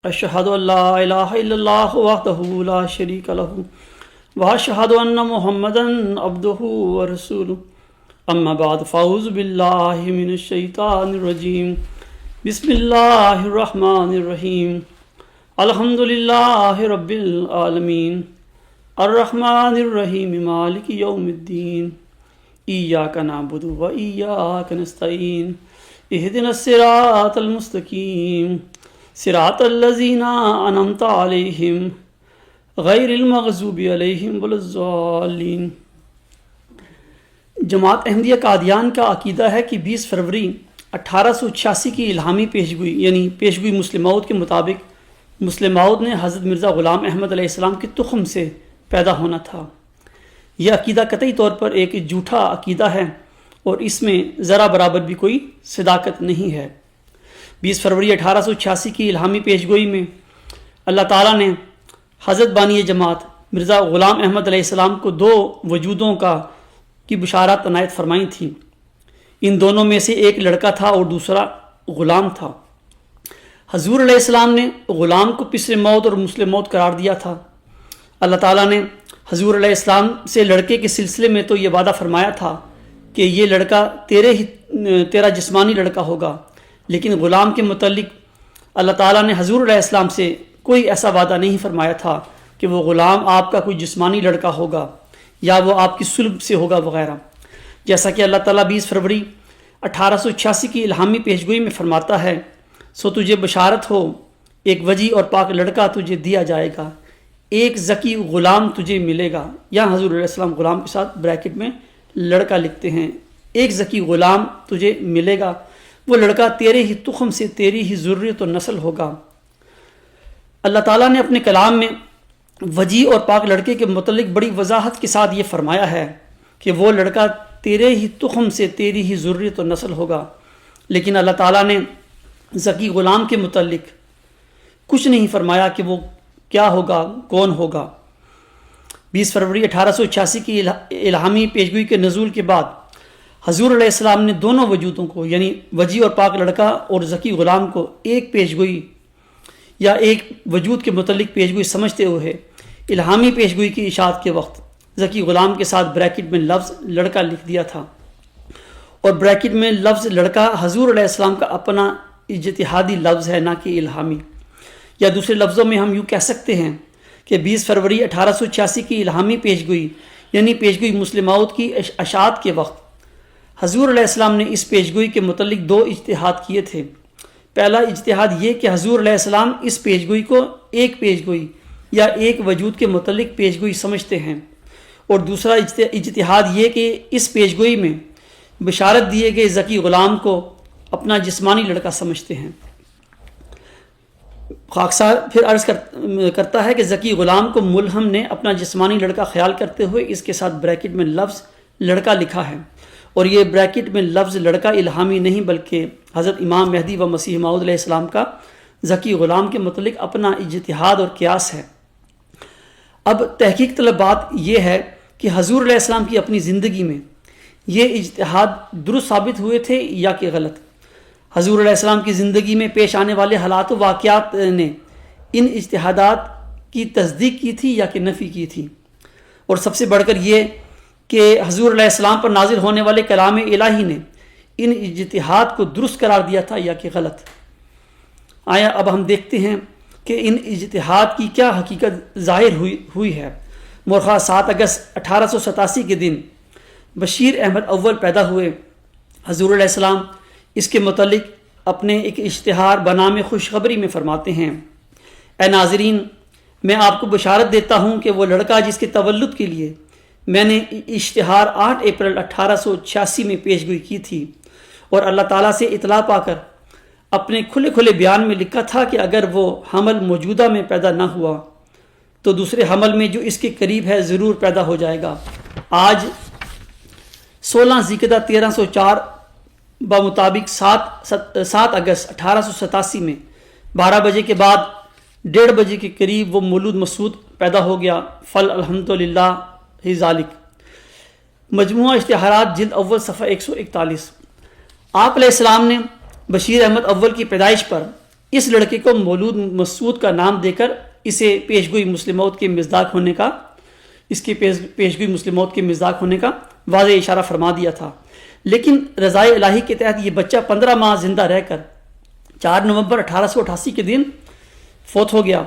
اشہد ان لا الہ الا اللہ وحدہ لا شریک لہ واشہد ان محمدا عبدہ ورسولہ اما بعد فاعوذ باللہ من الشیطان الرجیم بسم اللہ الرحمن الرحیم الحمد للہ رب العالمین الرحمن الرحیم مالک یوم الدین ایاک نعبد و ایاک نستعین اہدنا الصراط المستقیم صراط الذین انعمت علیہم غیر المغضوب علیہم ولا الضالین۔ جماعت احمدیہ قادیان کا عقیدہ ہے کہ 20 فروری 1886 کی الہامی پیشگوئی یعنی پیشگوئی مسلم موعود کے مطابق مسلم موعود نے حضرت مرزا غلام احمد علیہ السلام کے تخم سے پیدا ہونا تھا۔ یہ عقیدہ قطعی طور پر ایک جھوٹا عقیدہ ہے اور اس میں ذرا برابر بھی کوئی صداقت نہیں ہے۔ 20 فروری 1886 کی الہامی پیشگوئی میں اللہ تعالیٰ نے حضرت بانی جماعت مرزا غلام احمد علیہ السلام کو 2 وجودوں کی بشارات عنایت فرمائی تھیں۔ ان دونوں میں سے ایک لڑکا تھا اور دوسرا غلام تھا۔ حضور علیہ السلام نے غلام کو پسر موت اور مسلم موت قرار دیا تھا۔ اللہ تعالیٰ نے حضور علیہ السلام سے لڑکے کے سلسلے میں تو یہ وعدہ فرمایا تھا کہ یہ لڑکا تیرا جسمانی لڑکا ہوگا، لیکن غلام کے متعلق اللہ تعالیٰ نے حضور علیہ السلام سے کوئی ایسا وعدہ نہیں فرمایا تھا کہ وہ غلام آپ کا کوئی جسمانی لڑکا ہوگا یا وہ آپ کی صلب سے ہوگا وغیرہ، جیسا کہ اللہ تعالیٰ 20 فروری 1886 کی الہامی پیشگوئی میں فرماتا ہے، سو تجھے بشارت ہو، ایک وجی اور پاک لڑکا تجھے دیا جائے گا، ایک ذکی غلام تجھے ملے گا۔ یہاں حضور علیہ السلام غلام کے ساتھ بریکٹ میں لڑکا لکھتے ہیں، ایک ذکی غلام تجھے ملے گا، وہ لڑکا تیرے ہی تخم سے تیری ہی ذریت و نسل ہوگا۔ اللہ تعالیٰ نے اپنے کلام میں وجی اور پاک لڑکے کے متعلق بڑی وضاحت کے ساتھ یہ فرمایا ہے کہ وہ لڑکا تیرے ہی تخم سے تیری ہی ذریت و نسل ہوگا، لیکن اللہ تعالیٰ نے ذکی غلام کے متعلق کچھ نہیں فرمایا کہ وہ کیا ہوگا، کون ہوگا۔ 20 فروری 1886 کی الہامی پیشگوئی کے نزول کے بعد حضور علیہ السلام نے دونوں وجودوں کو یعنی وجی اور پاک لڑکا اور ذکی غلام کو ایک پیشگوئی یا ایک وجود کے متعلق پیشگوئی سمجھتے ہوئے الہامی پیشگوئی کی اشاعت کے وقت ذکی غلام کے ساتھ بریکٹ میں لفظ لڑکا لکھ دیا تھا، اور بریکٹ میں لفظ لڑکا حضور علیہ السلام کا اپنا اجتہادی لفظ ہے، نہ کہ الہامی، یا دوسرے لفظوں میں ہم یوں کہہ سکتے ہیں کہ 20 فروری 1886 کی الہامی پیشگوئی یعنی پیشگوئی مسلم موعود کی اشاعت کے وقت حضور علیہ السلام نے اس پیشگوئی کے متعلق 2 اجتہاد کیے تھے۔ پہلا اجتہاد یہ کہ حضور علیہ السلام اس پیشگوئی کو ایک پیشگوئی یا ایک وجود کے متعلق پیشگوئی سمجھتے ہیں، اور دوسرا اجتہاد یہ کہ اس پیشگوئی میں بشارت دیے گئے ذکی غلام کو اپنا جسمانی لڑکا سمجھتے ہیں۔ خاکسار پھر عرض کرتا ہے کہ ذکی غلام کو ملہم نے اپنا جسمانی لڑکا خیال کرتے ہوئے اس کے ساتھ بریکٹ میں لفظ لڑکا لکھا ہے، اور یہ بریکٹ میں لفظ لڑکا الہامی نہیں بلکہ حضرت امام مہدی و مسیح موعود علیہ السلام کا ذکی غلام کے متعلق اپنا اجتہاد اور قیاس ہے۔ اب تحقیق طلب بات یہ ہے کہ حضور علیہ السلام کی اپنی زندگی میں یہ اجتہاد درست ثابت ہوئے تھے یا کہ غلط۔ حضور علیہ السلام کی زندگی میں پیش آنے والے حالات و واقعات نے ان اجتہادات کی تصدیق کی تھی یا کہ نفی کی تھی، اور سب سے بڑھ کر یہ کہ حضور علیہ السلام پر نازل ہونے والے کلام الہی نے ان اجتہاد کو درست قرار دیا تھا یا کہ غلط۔ آیا اب ہم دیکھتے ہیں کہ ان اجتہاد کی کیا حقیقت ظاہر ہوئی ہے۔ مورخہ 7 اگست 1887 کے دن بشیر احمد اول پیدا ہوئے۔ حضور علیہ السلام اس کے متعلق اپنے ایک اشتہار بنام خوشخبری میں فرماتے ہیں، اے ناظرین، میں آپ کو بشارت دیتا ہوں کہ وہ لڑکا جس کے تولد کے لیے میں نے اشتہار 8 اپریل 1886 میں پیشگوئی کی تھی اور اللہ تعالیٰ سے اطلاع پا کر اپنے کھلے بیان میں لکھا تھا کہ اگر وہ حمل موجودہ میں پیدا نہ ہوا تو دوسرے حمل میں جو اس کے قریب ہے ضرور پیدا ہو جائے گا، آج 16 ذی القعدہ 1304 بمطابق 7 اگست 1887 میں 12 بجے کے بعد 1:30 بجے کے قریب وہ مولود مسعود پیدا ہو گیا۔ فل الحمدللہ ذالک۔ مجموعہ اشتہارات جلد اول صفحہ 141۔ آپ علیہ السلام نے بشیر احمد اول کی پیدائش پر اس لڑکے کو مولود مسعود کا نام دے کر اسے پیشگوئی مسلم موت کے مصداق ہونے کا پیشگوئی مسلم موت کے مصداق ہونے کا واضح اشارہ فرما دیا تھا۔ لیکن رضائے الہی کے تحت یہ بچہ 15 ماہ زندہ رہ کر 4 نومبر 1888 کے دن فوت ہو گیا۔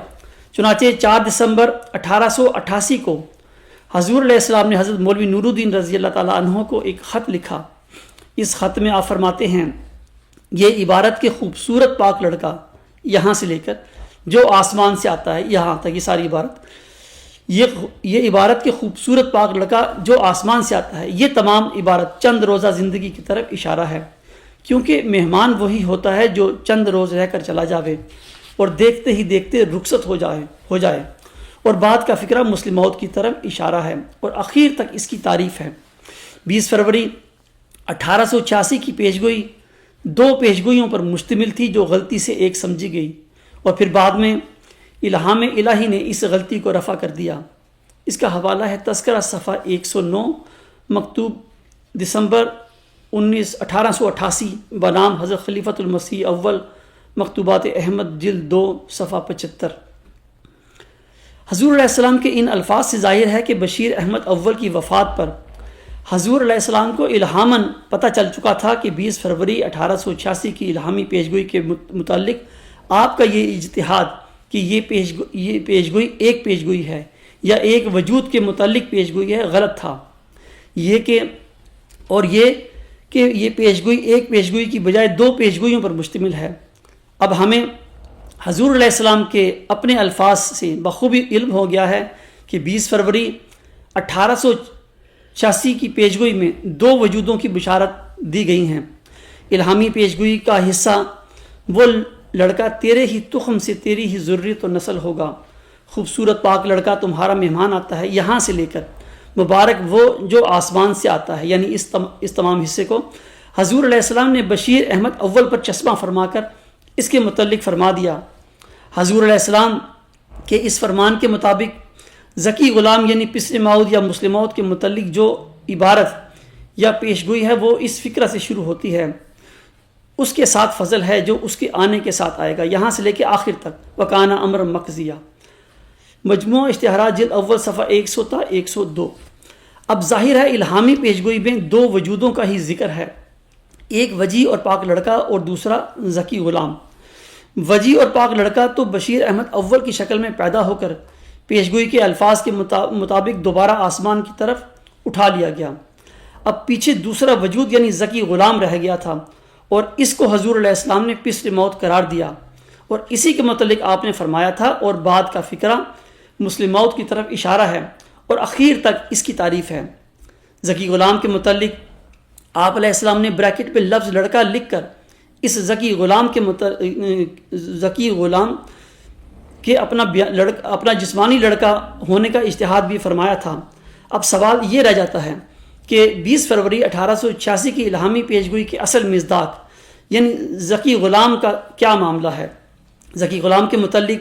چنانچہ 4 دسمبر 1888 کو حضور علیہ السلام نے حضرت مولوی نور الدین رضی اللہ تعالیٰ عنہ کو ایک خط لکھا۔ اس خط میں آپ فرماتے ہیں، یہ عبارت کے خوبصورت پاک لڑکا، یہاں سے لے کر جو آسمان سے آتا ہے یہاں تک، یہ ساری عبارت، یہ عبارت کے خوبصورت پاک لڑکا جو آسمان سے آتا ہے، یہ تمام عبارت چند روزہ زندگی کی طرف اشارہ ہے، کیونکہ مہمان وہی ہوتا ہے جو چند روز رہ کر چلا جاوے اور دیکھتے ہی دیکھتے رخصت ہو جائے اور بعد کا فکرہ مسلم موت کی طرف اشارہ ہے اور اخیر تک اس کی تعریف ہے۔ 20 فروری 1886 کی پیشگوئی 2 پیشگوئیوں پر مشتمل تھی جو غلطی سے ایک سمجھی گئی، اور پھر بعد میں الہام الہی نے اس غلطی کو رفع کر دیا۔ اس کا حوالہ ہے تذکرہ صفحہ 109، مکتوب دسمبر 1888 بنام حضرت خلیفۃ المسیح اول، مکتوبات احمد جلد 2 صفحہ 75۔ حضور علیہ السلام کے ان الفاظ سے ظاہر ہے کہ بشیر احمد اول کی وفات پر حضور علیہ السلام کو الہاماً پتہ چل چکا تھا کہ 20 فروری 1886 کی الہامی پیشگوئی کے متعلق آپ کا یہ اجتہاد کہ یہ پیشگوئی ایک پیشگوئی ہے یا ایک وجود کے متعلق پیشگوئی ہے غلط تھا، یہ کہ یہ پیشگوئی ایک پیشگوئی کی بجائے 2 پیشگوئیوں پر مشتمل ہے۔ اب ہمیں حضور علیہ السلام کے اپنے الفاظ سے بخوبی علم ہو گیا ہے کہ 20 فروری 1886 کی پیشگوئی میں 2 وجودوں کی بشارت دی گئی ہیں۔ الہامی پیشگوئی کا حصہ وہ لڑکا تیرے ہی تخم سے تیری ہی ذریت و نسل ہوگا، خوبصورت پاک لڑکا تمہارا مہمان آتا ہے یہاں سے لے کر، مبارک وہ جو آسمان سے آتا ہے، یعنی اس تمام حصے کو حضور علیہ السلام نے بشیر احمد اول پر چشمہ فرما کر اس کے متعلق فرما دیا۔ حضور علیہ السلام کے اس فرمان کے مطابق ذکی غلام یعنی پسر موعود یا مسلم موت کے متعلق جو عبارت یا پیشگوئی ہے وہ اس فکرہ سے شروع ہوتی ہے، اس کے ساتھ فضل ہے جو اس کے آنے کے ساتھ آئے گا، یہاں سے لے کے آخر تک، وکانا امر مقضیہ، مجموعہ اشتہارات جلد اول صفحہ 100 تا 102۔ اب ظاہر ہے الہامی پیشگوئی میں 2 وجودوں کا ہی ذکر ہے، ایک وجی اور پاک لڑکا اور دوسرا ذکی غلام۔ وجی اور پاک لڑکا تو بشیر احمد اول کی شکل میں پیدا ہو کر پیشگوئی کے الفاظ کے مطابق دوبارہ آسمان کی طرف اٹھا لیا گیا۔ اب پیچھے دوسرا وجود یعنی ذکی غلام رہ گیا تھا اور اس کو حضور علیہ السلام نے پسر موت قرار دیا، اور اسی کے متعلق آپ نے فرمایا تھا اور بعد کا فکرہ مسلم موت کی طرف اشارہ ہے اور اخیر تک اس کی تعریف ہے۔ ذکی غلام کے متعلق آپ علیہ السلام نے بریکٹ پہ لفظ لڑکا لکھ کر اس ذکی غلام کے اپنا جسمانی لڑکا ہونے کا اجتہاد بھی فرمایا تھا۔ اب سوال یہ رہ جاتا ہے کہ 20 فروری 1886 کی الہامی پیشگوئی کے اصل مصداق یعنی ذکی غلام کا کیا معاملہ ہے؟ ذکی غلام کے متعلق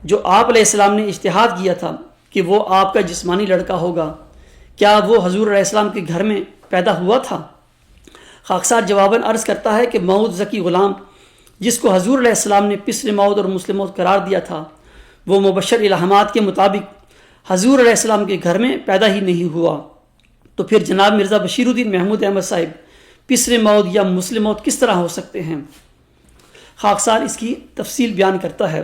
جو آپ علیہ السلام نے اجتہاد کیا تھا کہ وہ آپ کا جسمانی لڑکا ہوگا، کیا وہ حضور علیہ السلام کے گھر میں پیدا ہوا تھا؟ خاکسار جواباً عرض کرتا ہے کہ موعود ذکی غلام جس کو حضور علیہ السلام نے پسر موعود اور مسلم موعود قرار دیا تھا، وہ مبشر الہامات کے مطابق حضور علیہ السلام کے گھر میں پیدا ہی نہیں ہوا، تو پھر جناب مرزا بشیر الدین محمود احمد صاحب پسر موعود یا مسلم موعود کس طرح ہو سکتے ہیں؟ خاکسار اس کی تفصیل بیان کرتا ہے۔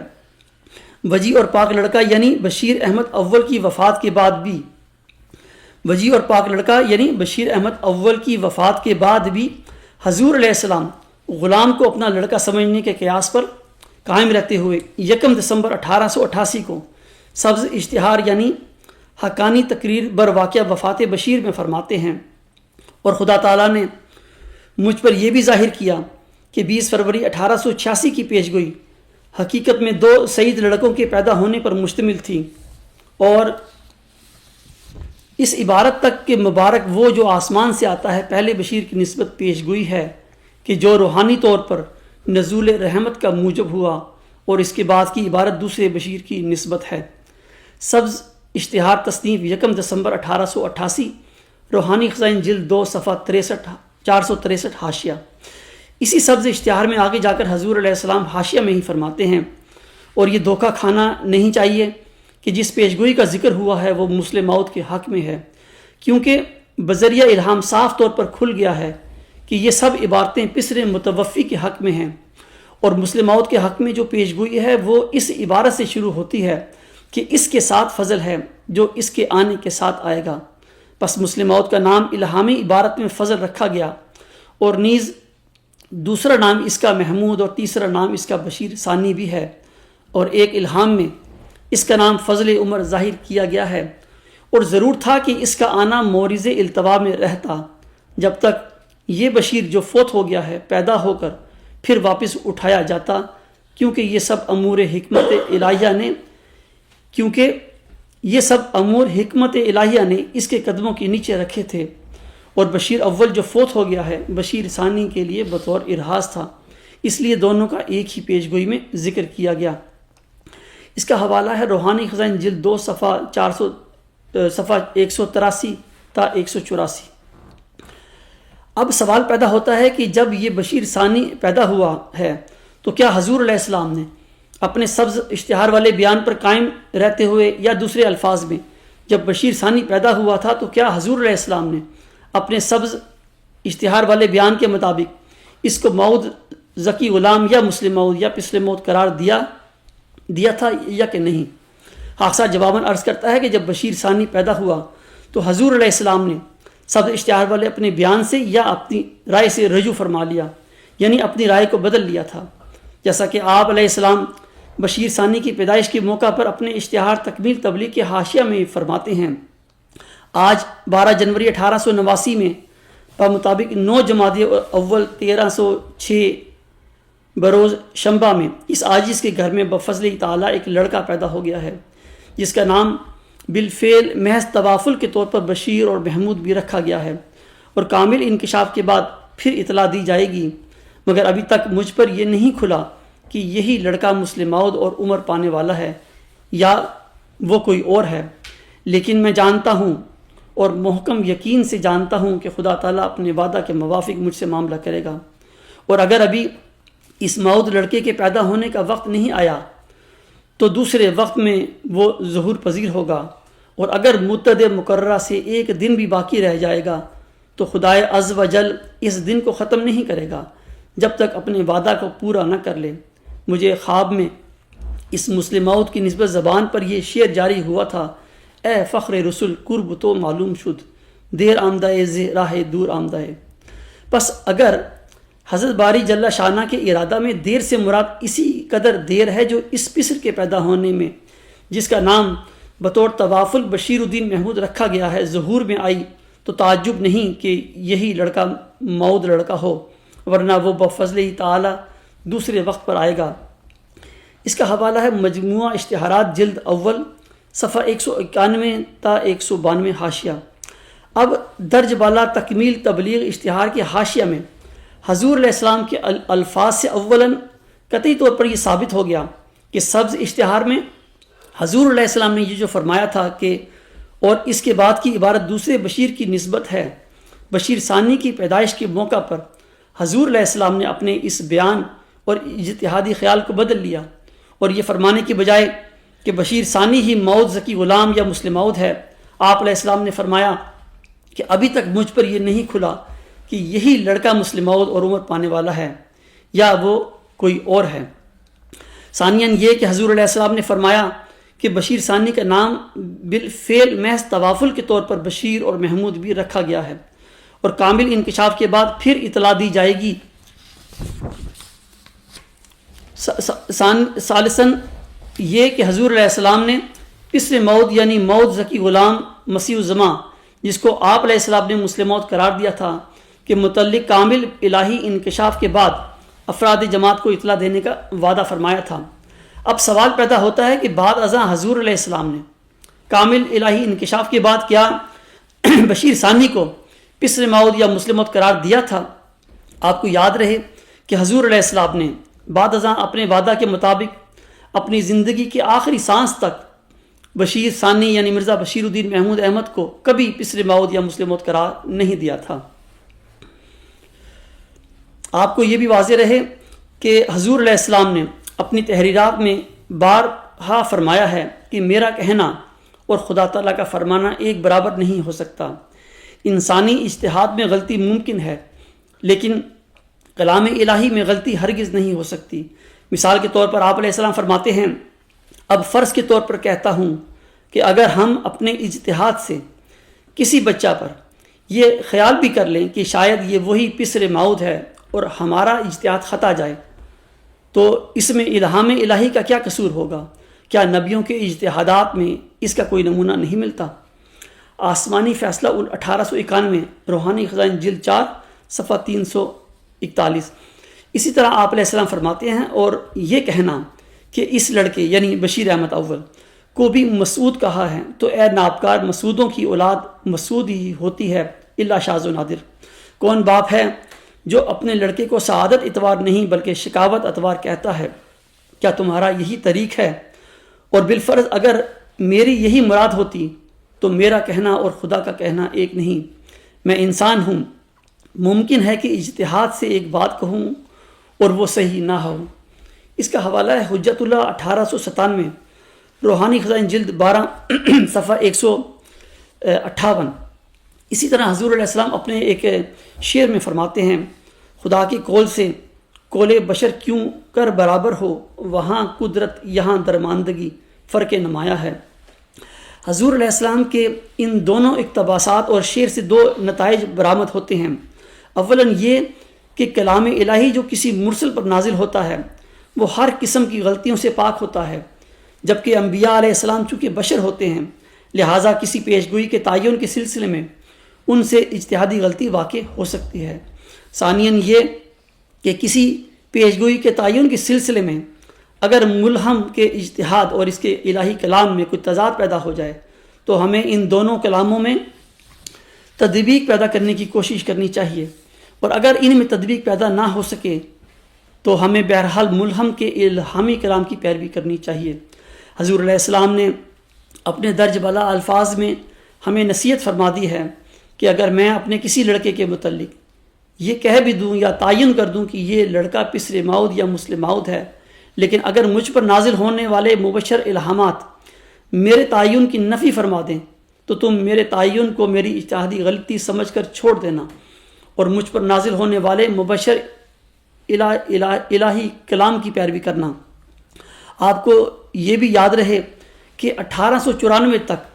وجی اور پاک لڑکا یعنی بشیر احمد اول کی وفات کے بعد بھی حضور علیہ السلام غلام کو اپنا لڑکا سمجھنے کے قیاس پر قائم رہتے ہوئے 1 دسمبر 1888 کو سبز اشتہار یعنی حقانی تقریر بر واقعہ وفات بشیر میں فرماتے ہیں، اور خدا تعالیٰ نے مجھ پر یہ بھی ظاہر کیا کہ 20 فروری 1886 کی پیشگوئی حقیقت میں 2 سعید لڑکوں کے پیدا ہونے پر مشتمل تھی، اور اس عبارت تک کہ مبارک وہ جو آسمان سے آتا ہے پہلے بشیر کی نسبت پیشگوئی ہے کہ جو روحانی طور پر نزول رحمت کا موجب ہوا، اور اس کے بعد کی عبارت دوسرے بشیر کی نسبت ہے۔ سبز اشتہار تصنیف 1 دسمبر 1888، روحانی خزائن جلد 2 صفحہ 463 حاشیہ۔ اسی سبز اشتہار میں آگے جا کر حضور علیہ السلام حاشیہ میں ہی فرماتے ہیں، اور یہ دھوکہ کھانا نہیں چاہیے کہ جس پیشگوئی کا ذکر ہوا ہے وہ مسلم موعود کے حق میں ہے، کیونکہ بذریعہ الہام صاف طور پر کھل گیا ہے کہ یہ سب عبارتیں پسر متوفی کے حق میں ہیں، اور مسلم موعود کے حق میں جو پیشگوئی ہے وہ اس عبارت سے شروع ہوتی ہے کہ اس کے ساتھ فضل ہے جو اس کے آنے کے ساتھ آئے گا۔ پس مسلم موعود کا نام الہامی عبارت میں فضل رکھا گیا، اور نیز دوسرا نام اس کا محمود اور تیسرا نام اس کا بشیر ثانی بھی ہے، اور ایک الہام میں اس کا نام فضل عمر ظاہر کیا گیا ہے، اور ضرور تھا کہ اس کا آنا مورز التوا میں رہتا جب تک یہ بشیر جو فوت ہو گیا ہے پیدا ہو کر پھر واپس اٹھایا جاتا، کیونکہ یہ سب امور حکمت الہیہ نے اس کے قدموں کے نیچے رکھے تھے، اور بشیر اول جو فوت ہو گیا ہے بشیر ثانی کے لیے بطور ارہاس تھا، اس لیے دونوں کا ایک ہی پیشگوئی میں ذکر کیا گیا۔ اس کا حوالہ ہے روحانی خزائن جلد 2 صفحہ 183 تا 184۔ اب سوال پیدا ہوتا ہے کہ جب یہ بشیر ثانی پیدا ہوا ہے تو کیا حضور علیہ السلام نے اپنے سبز اشتہار والے بیان پر قائم رہتے ہوئے، یا دوسرے الفاظ میں جب بشیر ثانی پیدا ہوا تھا تو کیا حضور علیہ السلام نے اپنے سبز اشتہار والے بیان کے مطابق اس کو موعود ذکی غلام یا مسلم موعود یا پسر موعود قرار دیا تھا یا کہ نہیں؟ حادثہ جواباً عرض کرتا ہے کہ جب بشیر ثانی پیدا ہوا تو حضور علیہ السلام نے سبز اشتہار والے اپنے بیان سے یا اپنی رائے سے رجوع فرما لیا، یعنی اپنی رائے کو بدل لیا تھا، جیسا کہ آپ علیہ السلام بشیر ثانی کی پیدائش کے موقع پر اپنے اشتہار تکمیل تبلیغ کے حاشیہ میں فرماتے ہیں۔ آج 12 جنوری 1889 میں بمطابق 9 جمادی اول 1306 بروز شنبہ میں اس عاجز کے گھر میں بفضل تعالیٰ ایک لڑکا پیدا ہو گیا ہے، جس کا نام بالفعل محض توافل کے طور پر بشیر اور محمود بھی رکھا گیا ہے، اور کامل انکشاف کے بعد پھر اطلاع دی جائے گی، مگر ابھی تک مجھ پر یہ نہیں کھلا کہ یہی لڑکا مسلم موعود اور عمر پانے والا ہے یا وہ کوئی اور ہے، لیکن میں جانتا ہوں اور محکم یقین سے جانتا ہوں کہ خدا تعالیٰ اپنے وعدہ کے موافق مجھ سے معاملہ کرے گا، اور اگر ابھی اس موعود لڑکے کے پیدا ہونے کا وقت نہیں آیا تو دوسرے وقت میں وہ ظہور پذیر ہوگا، اور اگر مدت مقررہ سے ایک دن بھی باقی رہ جائے گا تو خدائے عز و جل اس دن کو ختم نہیں کرے گا جب تک اپنے وعدہ کو پورا نہ کر لے۔ مجھے خواب میں اس مسلم موعود کی نسبت زبان پر یہ شعر جاری ہوا تھا: اے فخر رسول قرب تو معلوم شد، دیر آمدہ راہ دور آمدہ۔ پس اگر حضرت باری جل شانہ کے ارادہ میں دیر سے مراد اسی قدر دیر ہے جو اس پسر کے پیدا ہونے میں، جس کا نام بطور توافل بشیر الدین محمود رکھا گیا ہے، ظہور میں آئی، تو تعجب نہیں کہ یہی لڑکا موعود لڑکا ہو، ورنہ وہ بفضل تعالی دوسرے وقت پر آئے گا۔ اس کا حوالہ ہے مجموعہ اشتہارات جلد اول صفحہ 191 تا 192 حاشیہ۔ اب درج بالا تکمیل تبلیغ اشتہار کے حاشیہ میں حضور علیہ السلام کے الفاظ سے اولاً قطعی طور پر یہ ثابت ہو گیا کہ سبز اشتہار میں حضور علیہ السلام نے یہ جو فرمایا تھا کہ اور اس کے بعد کی عبارت دوسرے بشیر کی نسبت ہے، بشیر ثانی کی پیدائش کے موقع پر حضور علیہ السلام نے اپنے اس بیان اور اجتہادی خیال کو بدل لیا، اور یہ فرمانے کی بجائے کہ بشیر ثانی ہی موعود ذکی غلام یا مسلم موعود ہے، آپ علیہ السلام نے فرمایا کہ ابھی تک مجھ پر یہ نہیں کھلا کہ یہی لڑکا مسلم موعود اور عمر پانے والا ہے یا وہ کوئی اور ہے۔ ثانیاً یہ کہ حضور علیہ السلام نے فرمایا کہ بشیر ثانی کا نام بالفعل محض توافل کے طور پر بشیر اور محمود بھی رکھا گیا ہے، اور کامل انکشاف کے بعد پھر اطلاع دی جائے گی۔ ثالثاً یہ کہ حضور علیہ السلام نے پسر موعود یعنی موعود ذکی غلام مسیح الزماں، جس کو آپ علیہ السلام نے مسلم موعود قرار دیا تھا، کے متعلق کامل الہی انکشاف کے بعد افراد جماعت کو اطلاع دینے کا وعدہ فرمایا تھا۔ اب سوال پیدا ہوتا ہے کہ بعد ازاں حضور علیہ السلام نے کامل الہی انکشاف کے بعد کیا بشیر ثانی کو پسر موعود یا مسلم موعود قرار دیا تھا؟ آپ کو یاد رہے کہ حضور علیہ السلام نے بعد ازاں اپنے وعدہ کے مطابق اپنی زندگی کے آخری سانس تک بشیر ثانی یعنی مرزا بشیر الدین محمود احمد کو کبھی پسر موعود یا مسلم موعود قرار نہیں دیا تھا۔ آپ کو یہ بھی واضح رہے کہ حضور علیہ السلام نے اپنی تحریرات میں بارہا فرمایا ہے کہ میرا کہنا اور خدا تعالیٰ کا فرمانا ایک برابر نہیں ہو سکتا۔ انسانی اجتہاد میں غلطی ممکن ہے، لیکن کلام الہی میں غلطی ہرگز نہیں ہو سکتی۔ مثال کے طور پر آپ علیہ السلام فرماتے ہیں، اب فرض کے طور پر کہتا ہوں کہ اگر ہم اپنے اجتہاد سے کسی بچہ پر یہ خیال بھی کر لیں کہ شاید یہ وہی پسر معود ہے اور ہمارا اجتہاد خطا جائے، تو اس میں الہام الہی کا کیا قصور ہوگا؟ کیا نبیوں کے اجتہادات میں اس کا کوئی نمونہ نہیں ملتا؟ آسمانی فیصلہ 1891، روحانی خزائن جلد 4 صفحہ 341۔ اسی طرح آپ علیہ السلام فرماتے ہیں، اور یہ کہنا کہ اس لڑکے یعنی بشیر احمد اول کو بھی مسعود کہا ہے، تو اے نابکار، مسعودوں کی اولاد مسعود ہی ہوتی ہے الا شاذ و نادر۔ کون باپ ہے جو اپنے لڑکے کو سعادت اتوار نہیں بلکہ شکاوت اتوار کہتا ہے؟ کیا تمہارا یہی طریق ہے؟ اور بالفرض اگر میری یہی مراد ہوتی تو میرا کہنا اور خدا کا کہنا ایک نہیں۔ میں انسان ہوں، ممکن ہے کہ اجتہاد سے ایک بات کہوں اور وہ صحیح نہ ہو۔ اس کا حوالہ ہے حجت اللہ 1897، روحانی خزائن جلد 12 صفحہ 158۔ اسی طرح حضور علیہ السلام اپنے ایک شعر میں فرماتے ہیں، خدا کے قول سے قول بشر کیوں کر برابر ہو، وہاں قدرت یہاں درماندگی فرق نمایاں ہے۔ حضور علیہ السلام کے ان دونوں اقتباسات اور شعر سے دو نتائج برآمد ہوتے ہیں۔ اولاً یہ کہ کلام الہی جو کسی مرسل پر نازل ہوتا ہے وہ ہر قسم کی غلطیوں سے پاک ہوتا ہے، جبکہ انبیاء علیہ السلام چونکہ بشر ہوتے ہیں، لہٰذا کسی پیشگوئی کے تعین کے سلسلے میں ان سے اجتہادی غلطی واقع ہو سکتی ہے۔ ثانیاً یہ کہ کسی پیشگوئی کے تعین کے سلسلے میں اگر ملہم کے اجتہاد اور اس کے الہی کلام میں کوئی تضاد پیدا ہو جائے تو ہمیں ان دونوں کلاموں میں تطبیق پیدا کرنے کی کوشش کرنی چاہیے، اور اگر ان میں تطبیق پیدا نہ ہو سکے تو ہمیں بہرحال ملہم کے الہامی کلام کی پیروی کرنی چاہیے۔ حضور علیہ السلام نے اپنے درج بالا الفاظ میں ہمیں نصیحت فرما دی ہے کہ اگر میں اپنے کسی لڑکے کے متعلق یہ کہہ بھی دوں یا تعین کر دوں کہ یہ لڑکا پسر معود یا مسلم معود ہے، لیکن اگر مجھ پر نازل ہونے والے مبشر الہامات میرے تعین کی نفی فرما دیں تو تم میرے تعین کو میری اجتہادی غلطی سمجھ کر چھوڑ دینا، اور مجھ پر نازل ہونے والے مبشر الہی کلام کی پیروی کرنا۔ آپ کو یہ بھی یاد رہے کہ 1894 تک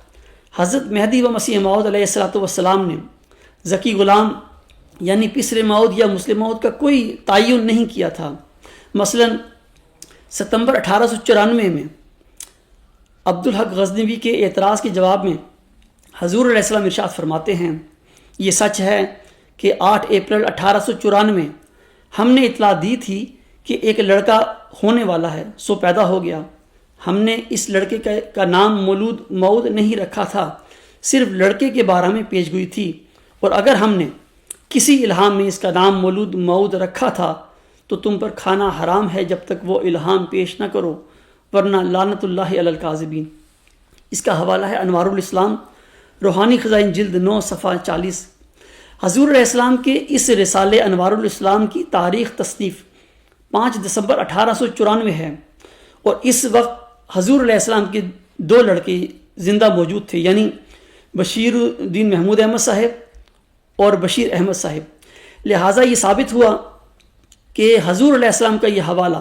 حضرت مہدی و مسیح موعود علیہ السلام نے ذکی غلام یعنی پسر معود یا مسلم معود کا کوئی تعین نہیں کیا تھا۔ مثلا ستمبر 1894 میں عبدالحق غزنوی کے اعتراض کے جواب میں حضور علیہ السلام ارشاد فرماتے ہیں، یہ سچ ہے کہ 8 اپریل 1894 ہم نے اطلاع دی تھی کہ ایک لڑکا ہونے والا ہے، سو پیدا ہو گیا۔ ہم نے اس لڑکے کا نام مولود معود نہیں رکھا تھا، صرف لڑکے کے بارے میں پیش گوئی تھی، اور اگر ہم نے کسی الہام میں اس کا نام مولود معود رکھا تھا تو تم پر کھانا حرام ہے جب تک وہ الہام پیش نہ کرو، ورنہ لعنت اللہ علی الکاذبین۔ اس کا حوالہ ہے انوار الاسلام، روحانی خزائن جلد 9 صفحہ 40۔ حضور علیہ السلام کے اس رسالے انوار الاسلام کی تاریخ تصنیف 5 دسمبر 1894 ہے، اور اس وقت حضور علیہ السلام کے 2 لڑکے زندہ موجود تھے، یعنی بشیر الدین محمود احمد صاحب اور بشیر احمد صاحب۔ لہٰذا یہ ثابت ہوا کہ حضور علیہ السلام کا یہ حوالہ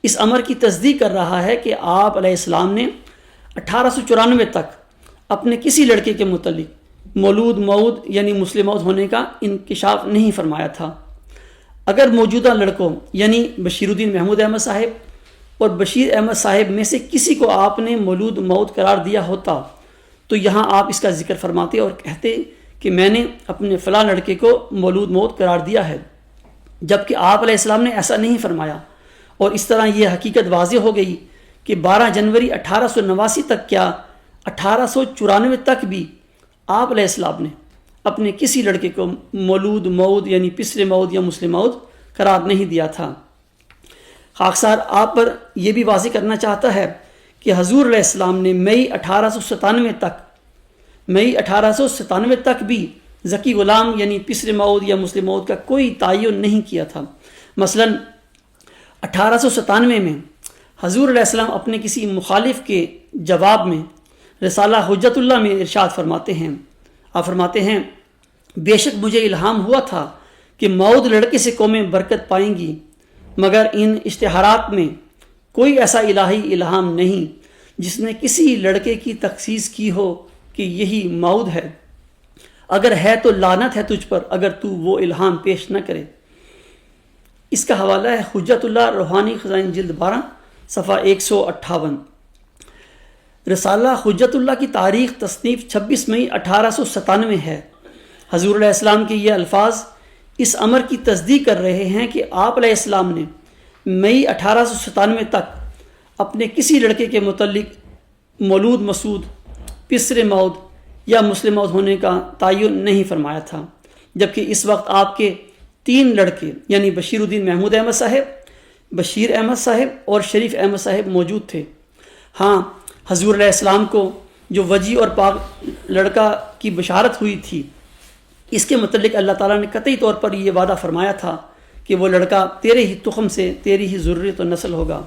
اس امر کی تصدیق کر رہا ہے کہ آپ علیہ السلام نے 1894 تک اپنے کسی لڑکے کے متعلق مولود معود یعنی مسلم معود ہونے کا انکشاف نہیں فرمایا تھا۔ اگر موجودہ لڑکوں یعنی بشیر الدین محمود احمد صاحب اور بشیر احمد صاحب میں سے کسی کو آپ نے مولود معود قرار دیا ہوتا تو یہاں آپ اس کا ذکر فرماتے اور کہتے کہ میں نے اپنے فلاں لڑکے کو مولود معود قرار دیا ہے، جبکہ آپ علیہ السلام نے ایسا نہیں فرمایا، اور اس طرح یہ حقیقت واضح ہو گئی کہ 12 جنوری 1889 تک کیا 1894 تک بھی آپ علیہ السلام نے اپنے کسی لڑکے کو مولود معود یعنی پسر معود یا مسلم معود قرار نہیں دیا تھا۔ خاکسار آپ پر یہ بھی واضح کرنا چاہتا ہے کہ حضور علیہ السلام نے مئی 1897 تک بھی ذکی غلام یعنی پسر معود یا مسلم معود کا کوئی تعین نہیں کیا تھا، مثلا 1897 میں حضور علیہ السلام اپنے کسی مخالف کے جواب میں رسالہ حجت اللہ میں ارشاد فرماتے ہیں، آپ فرماتے ہیں بے شک مجھے الہام ہوا تھا کہ مود لڑکے سے قومیں برکت پائیں گی، مگر ان اشتہارات میں کوئی ایسا الہی الہام نہیں جس نے کسی لڑکے کی تخصیص کی ہو کہ یہی مود ہے، اگر ہے تو لعنت ہے تجھ پر اگر تو وہ الہام پیش نہ کرے۔ اس کا حوالہ ہے حجت اللہ روحانی خزائن جلد 12 صفحہ 158۔ رسالہ حجت اللہ کی تاریخ تصنیف 26 مئی 1897 ہے۔ حضور علیہ السلام کے یہ الفاظ اس امر کی تصدیق کر رہے ہیں کہ آپ علیہ السلام نے مئی 1897 تک اپنے کسی لڑکے کے متعلق مولود مسعود، پسر مود یا مسلم مود ہونے کا تعین نہیں فرمایا تھا، جبکہ اس وقت آپ کے 3 لڑکے یعنی بشیر الدین محمود احمد صاحب، بشیر احمد صاحب اور شریف احمد صاحب موجود تھے۔ ہاں، حضور علیہ السلام کو جو وجی اور پاک لڑکا کی بشارت ہوئی تھی، اس کے متعلق اللہ تعالیٰ نے قطعی طور پر یہ وعدہ فرمایا تھا کہ وہ لڑکا تیرے ہی تخم سے، تیری ہی ذریت و نسل ہوگا۔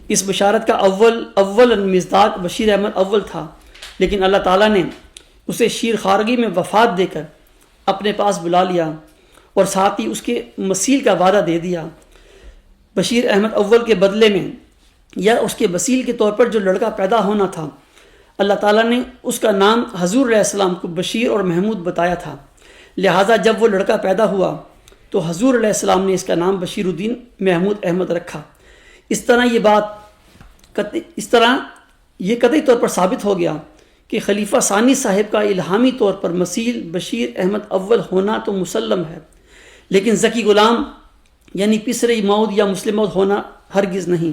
اس بشارت کا اول مصداق بشیر احمد اول تھا، لیکن اللہ تعالیٰ نے اسے شیر خارگی میں وفات دے کر اپنے پاس بلا لیا اور ساتھ ہی اس کے مسیل کا وعدہ دے دیا۔ بشیر احمد اول کے بدلے میں یا اس کے وسیل کے طور پر جو لڑکا پیدا ہونا تھا، اللہ تعالیٰ نے اس کا نام حضور علیہ السلام کو بشیر اور محمود بتایا تھا، لہٰذا جب وہ لڑکا پیدا ہوا تو حضور علیہ السلام نے اس کا نام بشیر الدین محمود احمد رکھا۔ اس طرح یہ قطعی طور پر ثابت ہو گیا کہ خلیفہ ثانی صاحب کا الہامی طور پر مسیل بشیر احمد اول ہونا تو مسلم ہے، لیکن ذکی غلام یعنی پسر مود یا مسلم مود ہونا ہرگز نہیں۔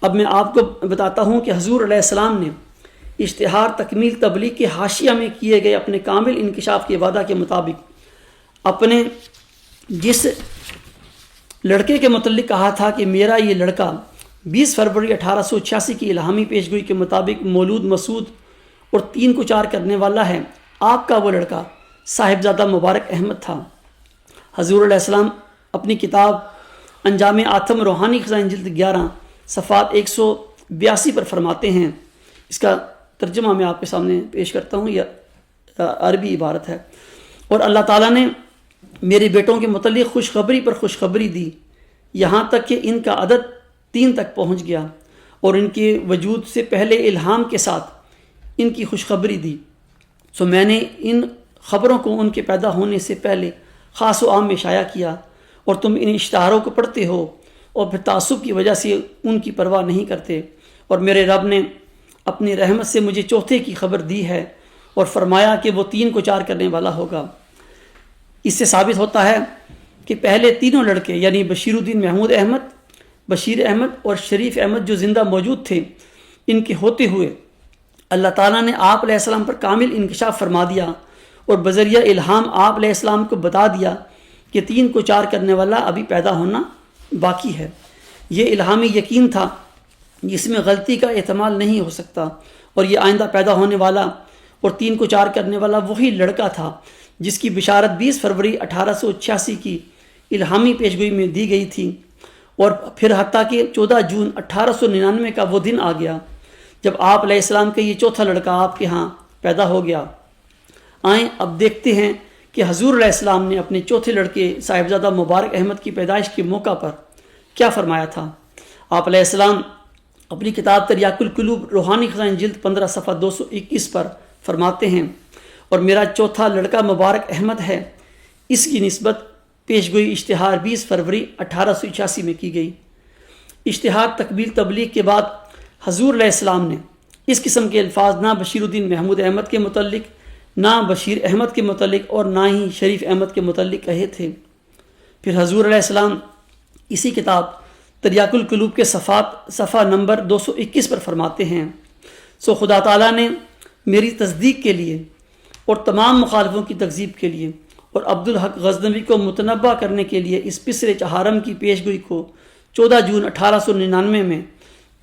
اب میں آپ کو بتاتا ہوں کہ حضور علیہ السلام نے اشتہار تکمیل تبلیغ کے حاشیہ میں کیے گئے اپنے کامل انکشاف کے وعدہ کے مطابق اپنے جس لڑکے کے متعلق کہا تھا کہ میرا یہ لڑکا 20 فروری 1886 کی الہامی پیشگوئی کے مطابق مولود مسعود اور 3 کو 4 کرنے والا ہے، آپ کا وہ لڑکا صاحبزادہ مبارک احمد تھا۔ حضور علیہ السلام اپنی کتاب انجام آتم روحانی خزائن جلد 11 صفحات 182 پر فرماتے ہیں، اس کا ترجمہ میں آپ کے سامنے پیش کرتا ہوں، یہ عربی عبارت ہے، اور اللہ تعالیٰ نے میرے بیٹوں کے متعلق خوشخبری پر خوشخبری دی، یہاں تک کہ ان کا عدد 3 تک پہنچ گیا، اور ان کے وجود سے پہلے الہام کے ساتھ ان کی خوشخبری دی، سو میں نے ان خبروں کو ان کے پیدا ہونے سے پہلے خاص و عام میں شائع کیا، اور تم ان اشتہاروں کو پڑھتے ہو اور پھر تعصب کی وجہ سے ان کی پرواہ نہیں کرتے، اور میرے رب نے اپنی رحمت سے مجھے چوتھے کی خبر دی ہے اور فرمایا کہ وہ 3 کو 4 کرنے والا ہوگا۔ اس سے ثابت ہوتا ہے کہ پہلے تینوں لڑکے یعنی بشیر الدین محمود احمد، بشیر احمد اور شریف احمد جو زندہ موجود تھے، ان کے ہوتے ہوئے اللہ تعالیٰ نے آپ علیہ السلام پر کامل انکشاف فرما دیا اور بذریعہ الہام آپ علیہ السلام کو بتا دیا کہ 3 کو 4 کرنے والا ابھی پیدا ہونا باقی ہے۔ یہ الہامی یقین تھا جس میں غلطی کا احتمال نہیں ہو سکتا، اور یہ آئندہ پیدا ہونے والا اور 3 کو 4 کرنے والا وہی لڑکا تھا جس کی بشارت 20 فروری 1886 کی الہامی پیشگوئی میں دی گئی تھی، اور پھر حتیٰ کہ 14 جون 1899 کا وہ دن آ گیا جب آپ علیہ السلام کا یہ چوتھا لڑکا آپ کے ہاں پیدا ہو گیا۔ آئیں اب دیکھتے ہیں کہ حضور علیہ السلام نے اپنے چوتھے لڑکے صاحبزادہ مبارک احمد کی پیدائش کے موقع پر کیا فرمایا تھا۔ آپ علیہ السلام اپنی کتاب تریاق القلوب روحانی خزائن جلد 15 صفحہ 221 پر فرماتے ہیں، اور میرا چوتھا لڑکا مبارک احمد ہے، اس کی نسبت پیشگوئی اشتہار 20 فروری 1886 میں کی گئی۔ اشتہار تکمیل تبلیغ کے بعد حضور علیہ السلام نے اس قسم کے الفاظ نہ بشیر الدین محمود احمد کے متعلق، نہ بشیر احمد کے متعلق، اور نہ ہی شریف احمد کے متعلق کہے تھے۔ پھر حضور علیہ السلام اسی کتاب تریاق القلوب کے صفحہ نمبر 221 پر فرماتے ہیں، سو خدا تعالیٰ نے میری تصدیق کے لیے اور تمام مخالفوں کی تکذیب کے لیے اور عبدالحق غزنوی کو متنبع کرنے کے لیے اس پسر چہارم کی پیشگوئی کو 14 جون 1899 میں،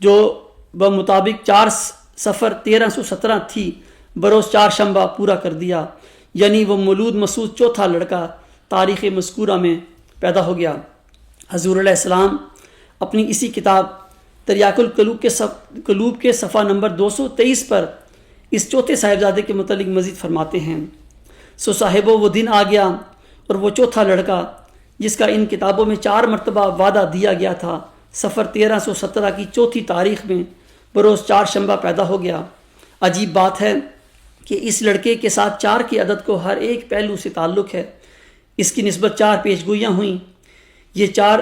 جو بمطابق 4 صفر 1317 تھی، بروز 4 شنبہ پورا کر دیا، یعنی وہ مولود مسعود چوتھا لڑکا تاریخ مذکورہ میں پیدا ہو گیا۔ حضور علیہ السلام اپنی اسی کتاب تریاق القلوب کے صفحہ نمبر 223 پر اس چوتھے صاحبزادے کے متعلق مزید فرماتے ہیں، سو صاحبو وہ دن آ گیا اور وہ چوتھا لڑکا جس کا ان کتابوں میں 4 مرتبہ وعدہ دیا گیا تھا، سفر 1317 کی چوتھی تاریخ میں بروز 4 شنبہ پیدا ہو گیا۔ عجیب بات ہے کہ اس لڑکے کے ساتھ 4 کی عدد کو ہر ایک پہلو سے تعلق ہے، اس کی نسبت 4 پیشگوئیاں ہوئیں۔ یہ 4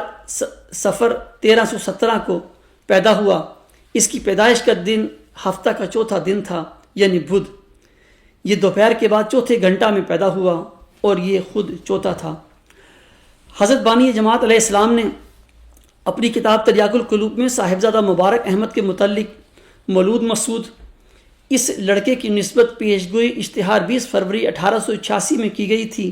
سفر 1317 کو پیدا ہوا، اس کی پیدائش کا دن ہفتہ کا چوتھا دن تھا یعنی بدھ۔ یہ دوپہر کے بعد چوتھے گھنٹہ میں پیدا ہوا اور یہ خود چوتھا تھا۔ حضرت بانی جماعت علیہ السلام نے اپنی کتاب تریاق القلوب میں صاحبزادہ مبارک احمد کے متعلق مولود مسعود اس لڑکے کی نسبت پیشگوئی اشتہار 20 فروری 1886 میں کی گئی تھی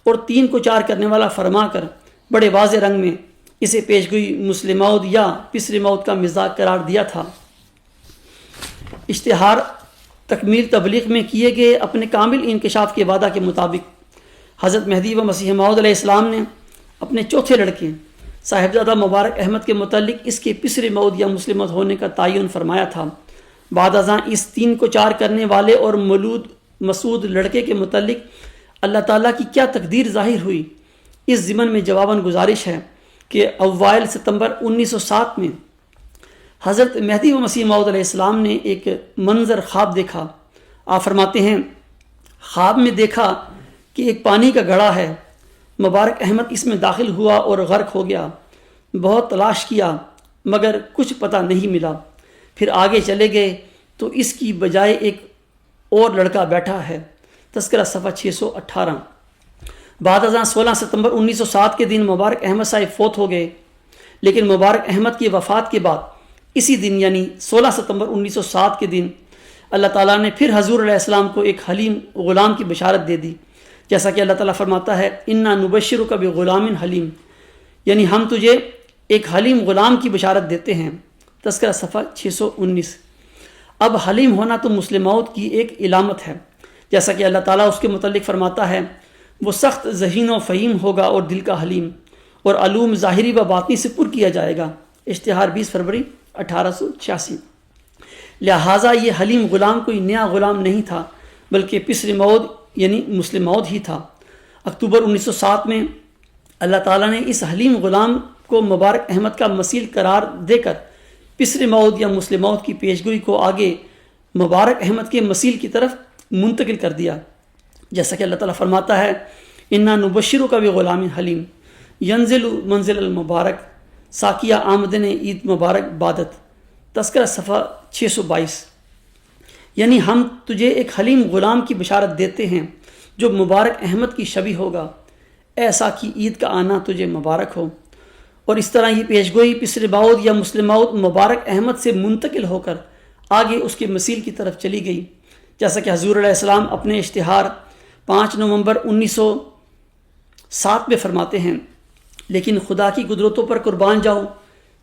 اور 3 کو 4 کرنے والا فرما کر بڑے واضح رنگ میں اسے پیشگوئی مسلم موعود یا پسر موعود کا مزاج قرار دیا تھا۔ اشتہار تکمیل تبلیغ میں کیے گئے اپنے کامل انکشاف کے وعدہ کے مطابق حضرت مہدی و مسیح موعود علیہ السلام نے اپنے چوتھے لڑکے صاحبزادہ مبارک احمد کے متعلق اس کے پسر موعود یا مسلم موعود ہونے کا تعین فرمایا تھا۔ بعد ازاں اس 3 کو 4 کرنے والے اور مولود مسعود لڑکے کے متعلق اللہ تعالیٰ کی کیا تقدیر ظاہر ہوئی، اس ضمن میں جواباً گزارش ہے کہ اوائل ستمبر 1907 میں حضرت مہدی و مسیح موعود علیہ السلام نے ایک منظر خواب دیکھا۔ آپ فرماتے ہیں، خواب میں دیکھا کہ ایک پانی کا گڑھا ہے، مبارک احمد اس میں داخل ہوا اور غرق ہو گیا۔ بہت تلاش کیا مگر کچھ پتہ نہیں ملا، پھر آگے چلے گئے تو اس کی بجائے ایک اور لڑکا بیٹھا ہے۔ تذکرہ صفحہ 618۔ بعد ازاں 16 ستمبر 1907 کے دن مبارک احمد صاحب فوت ہو گئے، لیکن مبارک احمد کی وفات کے بعد اسی دن یعنی 16 ستمبر 1907 کے دن اللہ تعالیٰ نے پھر حضور علیہ السلام کو ایک حلیم غلام کی بشارت دے دی، جیسا کہ اللہ تعالیٰ فرماتا ہے انا نبشرک بغلام حلیم، یعنی ہم تجھے ایک حلیم غلام کی بشارت دیتے ہیں۔ تذکرہ صفحہ 619۔ اب حلیم ہونا تو مسلم موعود کی ایک علامت ہے، جیسا کہ اللہ تعالیٰ اس کے متعلق فرماتا ہے وہ سخت ذہین و فہیم ہوگا اور دل کا حلیم، اور علوم ظاہری و باطنی سے پر کیا جائے گا۔ اشتہار 20 فروری 1886۔ لہٰذا یہ حلیم غلام کوئی نیا غلام نہیں تھا بلکہ پسر موعود یعنی مسلم موعود ہی تھا۔ اکتوبر 1907 میں اللہ تعالیٰ نے اس حلیم غلام کو مبارک احمد کا مثیل قرار دے کر پسر موعود یا مسلم موعود کی پیشگوئی کو آگے مبارک احمد کے مثیل کی طرف منتقل کر دیا، جیسا کہ اللہ تعالیٰ فرماتا ہے انا نبشرک بغلام حلیم ینزل منزل المبارک ساکیہ آمدن عید مبارک بادت۔ تذکرہ صفحہ 622۔ یعنی ہم تجھے ایک حلیم غلام کی بشارت دیتے ہیں جو مبارک احمد کی شبیہ ہوگا، ایسا کہ عید کا آنا تجھے مبارک ہو۔ اور اس طرح یہ پیشگوئی پسر موعود یا مسلم موعود مبارک احمد سے منتقل ہو کر آگے اس کے مثیل کی طرف چلی گئی، جیسا کہ حضور علیہ السلام اپنے اشتہار 5 نومبر 1907 میں فرماتے ہیں، لیکن خدا کی قدرتوں پر قربان جاؤں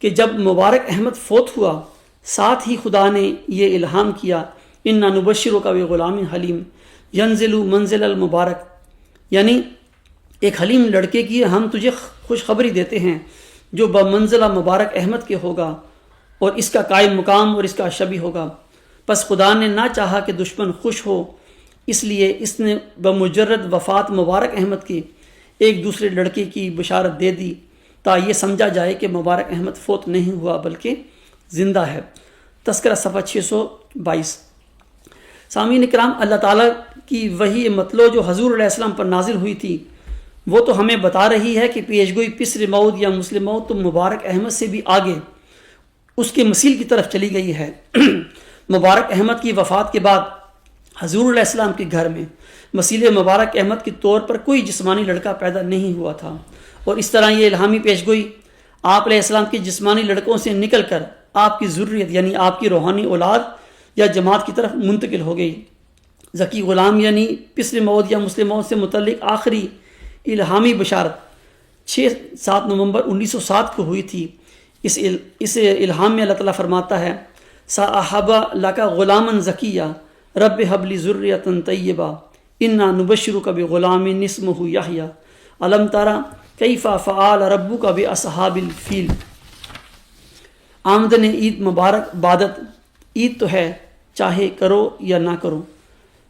کہ جب مبارک احمد فوت ہوا ساتھ ہی خدا نے یہ الہام کیا انا نبشرک بغلام حلیم ینزل منزل المبارک، یعنی ایک حلیم لڑکے کی ہم تجھے خوشخبری دیتے ہیں جو بمنزلہ مبارک احمد کے ہوگا اور اس کا قائم مقام اور اس کا شبیہ ہوگا۔ پس خدا نے نہ چاہا کہ دشمن خوش ہو، اس لیے اس نے بمجرد وفات مبارک احمد کے ایک دوسرے لڑکے کی بشارت دے دی تا یہ سمجھا جائے کہ مبارک احمد فوت نہیں ہوا بلکہ زندہ ہے۔ تذکرہ صفحہ 622۔ سامعین کرام، اللہ تعالیٰ کی وحی مطلوع جو حضور علیہ السلام پر نازل ہوئی تھی وہ تو ہمیں بتا رہی ہے کہ پیشگوئی پسر موعود یا مسلم موعود تو مبارک احمد سے بھی آگے اس کے مثیل کی طرف چلی گئی ہے۔ مبارک احمد کی وفات کے بعد حضور علیہ السلام کے گھر میں مثیل مبارک احمد کے طور پر کوئی جسمانی لڑکا پیدا نہیں ہوا تھا، اور اس طرح یہ الہامی پیشگوئی آپ علیہ السلام کے جسمانی لڑکوں سے نکل کر آپ کی ذریت یعنی آپ کی روحانی اولاد یا جماعت کی طرف منتقل ہو گئی۔ ذکی غلام یعنی پسر موعود یا مسلم موعود سے متعلق آخری الہامی بشارت 6-7 نومبر 1907 کو ہوئی تھی۔ اس الہام میں اللہ تعالیٰ فرماتا ہے ساحبہ لکا غلاما ذکیہ رب حب لی ذریۃ طیبہ انا نبشرک بغلام اسمہ یحییٰ الم تری کیف فعل ربک باصحاب الفیل۔ آمدن عید مبارک عبادت، عید تو ہے چاہے کرو یا نہ کرو۔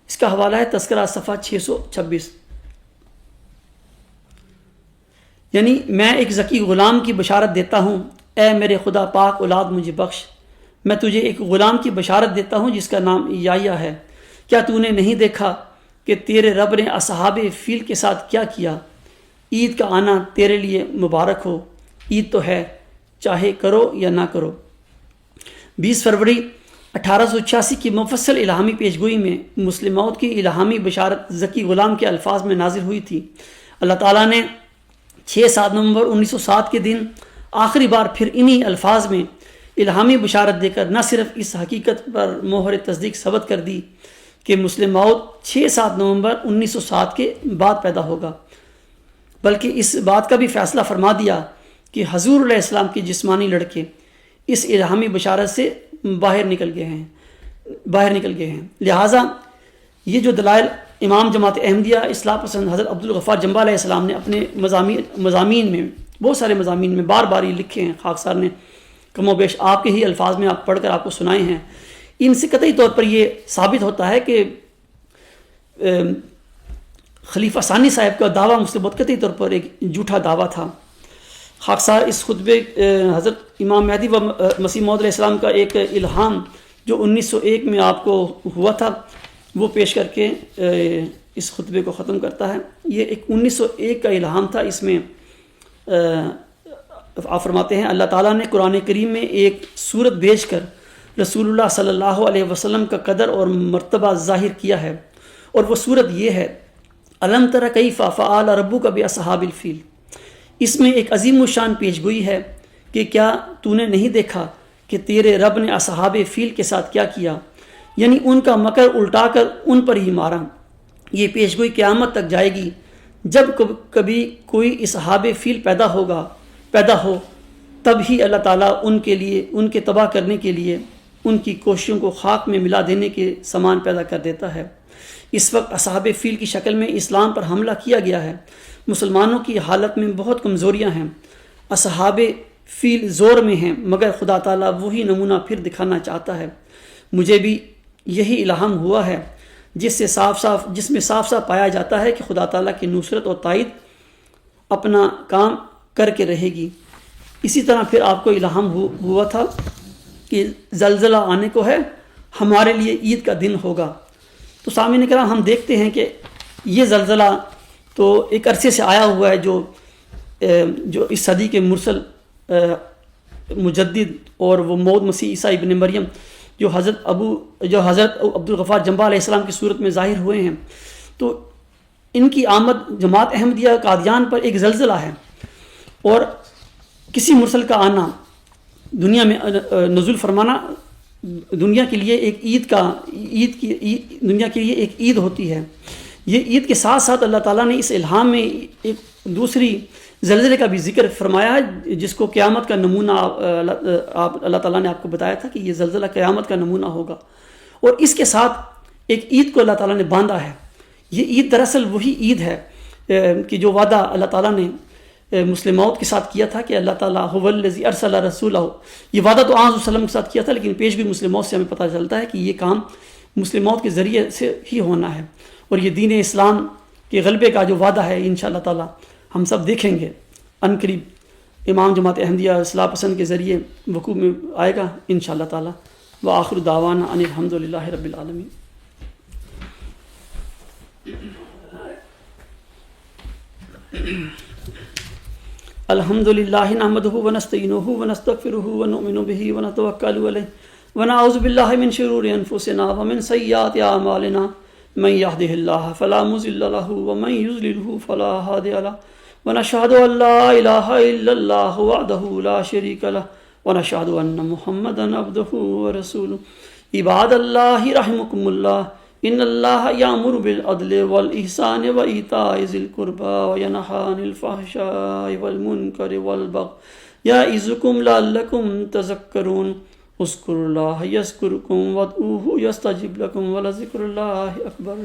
اس کا حوالہ ہے تذکرہ صفحہ 626۔ یعنی میں ایک ذکی غلام کی بشارت دیتا ہوں، اے میرے خدا پاک اولاد مجھے بخش، میں تجھے ایک غلام کی بشارت دیتا ہوں جس کا نام یحییٰ ہے۔ کیا تو نے نہیں دیکھا کہ تیرے رب نے اصحاب فیل کے ساتھ کیا کیا؟ عید کا آنا تیرے لیے مبارک ہو، عید تو ہے چاہے کرو یا نہ کرو۔ 20 فروری 1886 کی مفصل الہامی پیشگوئی میں مسلم موعود کی الہامی بشارت ذکی غلام کے الفاظ میں نازل ہوئی تھی۔ اللہ تعالیٰ نے 6-7 نومبر 1907 کے دن آخری بار پھر انہی الفاظ میں الہامی بشارت دے کر نہ صرف اس حقیقت پر مہر تصدیق ثبت کر دی کہ مسلم موعود 6-7 نومبر 1907 کے بعد پیدا ہوگا، بلکہ اس بات کا بھی فیصلہ فرما دیا کہ حضور علیہ السلام کے جسمانی لڑکے اس الہامی بشارت سے باہر نکل گئے ہیں۔ لہٰذا یہ جو دلائل امام جماعت احمدیہ اصلاح پسند حضرت عبدالغفار جمبہ علیہ السلام نے اپنے مضامین میں، بہت سارے مضامین میں بار بار یہ لکھے ہیں، خاکسار نے کم و بیش آپ کے ہی الفاظ میں آپ پڑھ کر آپ کو سنائے ہیں، ان سے قطعی طور پر یہ ثابت ہوتا ہے کہ خلیفہ ثانی صاحب کا دعویٰ مسلم موعود قطعی طور پر ایک جھوٹا دعویٰ تھا۔ خاکسار اس خطبے حضرت امام مہدی و مسیح موعود علیہ السلام کا ایک الہام جو 1901 میں آپ کو ہوا تھا وہ پیش کر کے اس خطبے کو ختم کرتا ہے۔ یہ ایک 1901 کا الہام تھا، اس میں آپ فرماتے ہیں اللہ تعالیٰ نے قرآن کریم میں ایک صورت بھیج کر رسول اللہ صلی اللہ علیہ وسلم کا قدر اور مرتبہ ظاہر کیا ہے، اور وہ صورت یہ ہے الم تر کیف فعل ربک باصحاب الفیل۔ اس میں ایک عظیم الشان پیشگوئی ہے کہ کیا تو نے نہیں دیکھا کہ تیرے رب نے اصحاب فیل کے ساتھ کیا کیا، یعنی ان کا مکر الٹا کر ان پر ہی مارا۔ یہ پیشگوئی قیامت تک جائے گی، جب کبھی کوئی اصحاب فیل پیدا ہو تب ہی اللہ تعالیٰ ان کے تباہ کرنے کے لیے ان کی کوششوں کو خاک میں ملا دینے کے سامان پیدا کر دیتا ہے۔ اس وقت اصحاب فیل کی شکل میں اسلام پر حملہ کیا گیا ہے۔ مسلمانوں کی حالت میں بہت کمزوریاں ہیں، اصحاب فیل زور میں ہیں، مگر خدا تعالیٰ وہی نمونہ پھر دکھانا چاہتا ہے۔ مجھے بھی یہی الہام ہوا ہے جس میں صاف صاف پایا جاتا ہے کہ خدا تعالیٰ کی نصرت اور تائید اپنا کام کر کے رہے گی۔ اسی طرح پھر آپ کو الہام ہوا تھا کہ زلزلہ آنے کو ہے، ہمارے لیے عید کا دن ہوگا۔ تو سامعین کرام ہم دیکھتے ہیں کہ یہ زلزلہ تو ایک عرصے سے آیا ہوا ہے، جو اس صدی کے مرسل مجدد اور وہ موعود مسیح عیسیٰ ابن مریم جو حضرت عبدالغفار جمبہ علیہ السلام کی صورت میں ظاہر ہوئے ہیں، تو ان کی آمد جماعت احمدیہ قادیان پر ایک زلزلہ ہے، اور کسی مرسل کا آنا، دنیا میں نزول فرمانا دنیا کے لیے ایک دنیا کے لیے ایک عید ہوتی ہے۔ یہ عید کے ساتھ ساتھ اللہ تعالیٰ نے اس الہام میں ایک دوسری زلزلے کا بھی ذکر فرمایا ہے، جس کو قیامت کا نمونہ اللہ تعالیٰ نے آپ کو بتایا تھا کہ یہ زلزلہ قیامت کا نمونہ ہوگا، اور اس کے ساتھ ایک عید کو اللہ تعالیٰ نے باندھا ہے۔ یہ عید دراصل وہی عید ہے کہ جو وعدہ اللہ تعالیٰ نے مسلم موعود کے ساتھ کیا تھا کہ اللہ تعالیٰ هو الذی ارسل رسولہ، یہ وعدہ تو آن وسلم کے ساتھ کیا تھا، لیکن پیش بھی مسلم موعود سے ہمیں پتہ چلتا ہے کہ یہ کام مسلم موعود کے ذریعے سے ہی ہونا ہے، اور یہ دین اسلام کے غلبے کا جو وعدہ ہے انشاءاللہ تعالیٰ ہم سب دیکھیں گے ان قریب، امام جماعت احمدیہ اصلاح پسند کے ذریعے وقوع میں آئے گا انشاءاللہ تعالیٰ۔ وآخر دعوانا ان الحمدللہ رب العالمین۔ الحمد للہ نحمده ونستعینه ونستغفره ونؤمن به ونتوکل علیہ ونعوذ باللہ من شرور انفسنا ومن سیئات اعمالنا من يهده الله فلا مضل له ومن يضلل فلا هادي له ونشهد ان لا اله الا الله وحده لا شريك له ونشهد ان محمدا عبده ورسوله عباد اللہ رحمكم اللہ ان اللہ یامر بالعدل والإحسان وإیتاء ذی القربى وینہی عن الفحشاء والمنکر والبغی یعظکم لعلکم تذکرون اذکروا اللہ یذکرکم وادعوہ یستجب لکم ولذکر اللہ اکبر۔